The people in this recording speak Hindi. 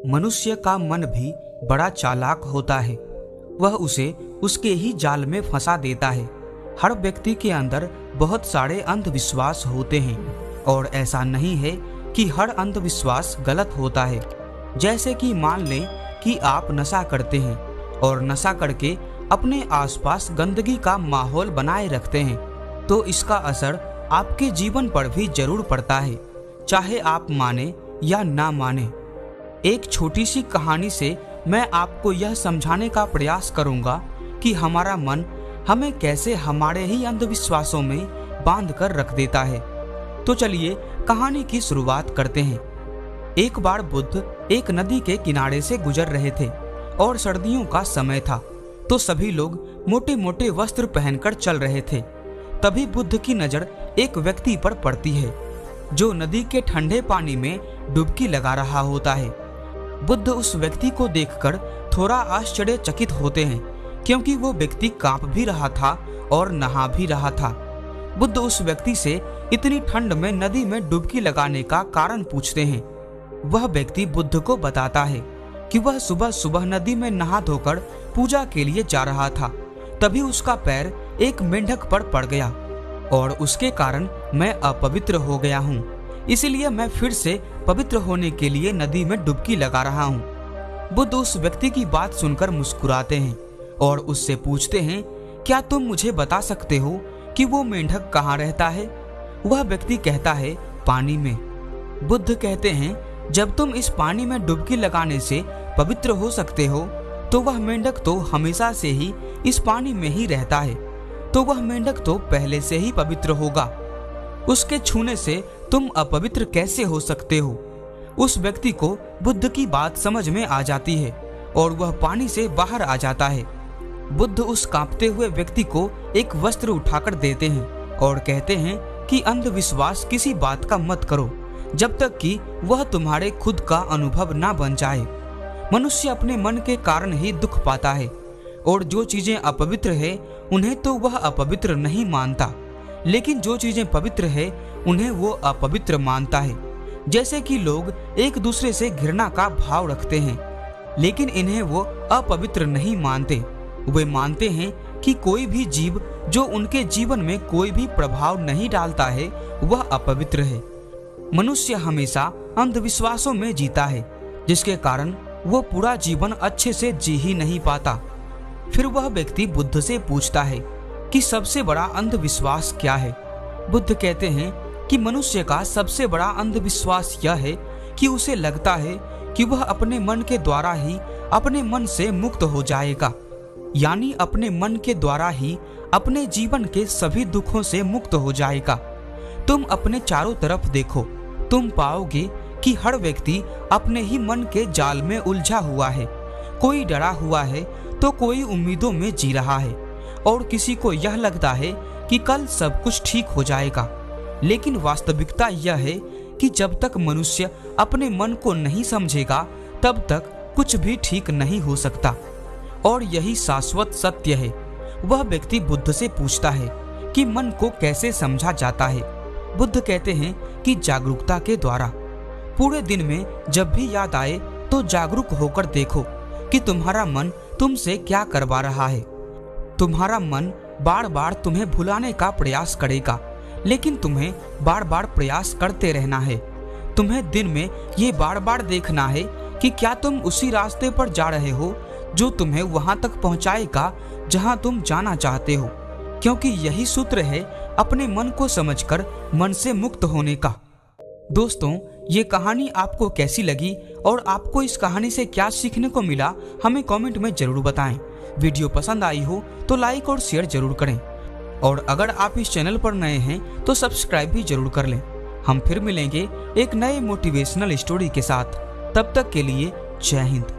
मनुष्य का मन भी बड़ा चालाक होता है। वह उसे उसके ही जाल में फंसा देता है। हर व्यक्ति के अंदर बहुत सारे अंधविश्वास होते हैं और ऐसा नहीं है कि हर अंधविश्वास गलत होता है। जैसे कि मान लें कि आप नशा करते हैं और नशा करके अपने आसपास गंदगी का माहौल बनाए रखते हैं, तो इसका असर आपके जीवन पर भी जरूर पड़ता है, चाहे आप माने या ना माने। एक छोटी सी कहानी से मैं आपको यह समझाने का प्रयास करूंगा कि हमारा मन हमें कैसे हमारे ही अंधविश्वासों में बांध कर रख देता है। तो चलिए कहानी की शुरुआत करते हैं। एक बार बुद्ध एक नदी के किनारे से गुजर रहे थे और सर्दियों का समय था, तो सभी लोग मोटे मोटे वस्त्र पहनकर चल रहे थे। तभी बुद्ध की नजर एक व्यक्ति पर पड़ती है जो नदी के ठंडे पानी में डुबकी लगा रहा होता है। बुद्ध उस व्यक्ति को देखकर थोड़ा आश्चर्यचकित होते हैं, क्योंकि वो व्यक्ति कांप भी रहा था और नहा भी रहा था। बुद्ध उस व्यक्ति से इतनी ठंड में नदी में डुबकी लगाने का कारण पूछते हैं। वह व्यक्ति बुद्ध को बताता है कि वह सुबह सुबह नदी में नहा धोकर पूजा के लिए जा रहा था। तभी उसका पैर एक मेंढक पर पड़ गया और उसके कारण मैं अपवित्र हो गया हूँ, इसलिए मैं फिर से पवित्र होने के लिए नदी में डुबकी लगा रहा हूँ। बुद्ध उस व्यक्ति की बात सुनकर मुस्कुराते हैं और उससे पूछते हैं, क्या तुम मुझे बता सकते हो कि वो मेंढक कहाँ रहता है? वह व्यक्ति कहता है, पानी में। बुद्ध कहते हैं, जब तुम इस पानी में डुबकी लगाने से पवित्र हो सकते हो, तो वह मेंढक तो हमेशा से ही इस पानी में ही रहता है, तो वह मेंढक तो पहले से ही पवित्र होगा। उसके छूने से तुम अपवित्र कैसे हो सकते हो? उस व्यक्ति को बुद्ध की बात समझ में आ जाती है और वह पानी से बाहर आ जाता है। बुद्ध उस कांपते हुए व्यक्ति को एक वस्त्र उठाकर देते हैं और कहते हैं कि अंधविश्वास किसी बात का मत करो जब तक कि वह तुम्हारे खुद का अनुभव ना बन जाए। मनुष्य अपने मन के कारण ही दुख पाता है और जो चीजें अपवित्र है उन्हें तो वह अपवित्र नहीं मानता, लेकिन जो चीजें पवित्र है उन्हें वो अपवित्र मानता है। जैसे कि लोग एक दूसरे से घृणा का भाव रखते हैं, लेकिन इन्हें वो अपवित्र नहीं मानते। वे मानते हैं कि कोई भी जीव जो उनके जीवन में कोई भी प्रभाव नहीं डालता है वह अपवित्र है। मनुष्य हमेशा अंधविश्वासों में जीता है, जिसके कारण वो पूरा जीवन अच्छे से जी ही नहीं पाता। फिर वह व्यक्ति बुद्ध से पूछता है कि सबसे बड़ा अंधविश्वास क्या है? बुद्ध कहते हैं कि मनुष्य का सबसे बड़ा अंधविश्वास यह है कि उसे लगता है कि वह अपने मन के द्वारा ही अपने मन से मुक्त हो जाएगा, यानी अपने मन के द्वारा ही अपने जीवन के सभी दुखों से मुक्त हो जाएगा। तुम अपने चारों तरफ देखो, तुम पाओगे कि हर व्यक्ति अपने ही मन के जाल में उलझा हुआ है। कोई डरा हुआ है तो कोई उम्मीदों में जी रहा है और किसी को यह लगता है कि कल सब कुछ ठीक हो जाएगा। लेकिन वास्तविकता यह है कि जब तक मनुष्य अपने मन को नहीं समझेगा तब तक कुछ भी ठीक नहीं हो सकता, और यही शाश्वत सत्य है। वह व्यक्ति बुद्ध से पूछता है कि मन को कैसे समझा जाता है? बुद्ध कहते हैं कि जागरूकता के द्वारा। पूरे दिन में जब भी याद आए तो जागरूक होकर देखो कि तुम्हारा मन तुमसे क्या करवा रहा है। तुम्हारा मन बार बार तुम्हें भुलाने का प्रयास करेगा, लेकिन तुम्हें बार बार प्रयास करते रहना है। तुम्हें दिन में ये बार बार देखना है कि क्या तुम उसी रास्ते पर जा रहे हो जो तुम्हें वहां तक पहुंचाएगा जहां तुम जाना चाहते हो, क्योंकि यही सूत्र है अपने मन को समझकर मन से मुक्त होने का। दोस्तों, ये कहानी आपको कैसी लगी और आपको इस कहानी से क्या सीखने को मिला, हमें कमेंट में जरूर बताएं। वीडियो पसंद आई हो तो लाइक और शेयर जरूर करें, और अगर आप इस चैनल पर नए हैं तो सब्सक्राइब भी जरूर कर लें। हम फिर मिलेंगे एक नए मोटिवेशनल स्टोरी के साथ। तब तक के लिए जय हिंद।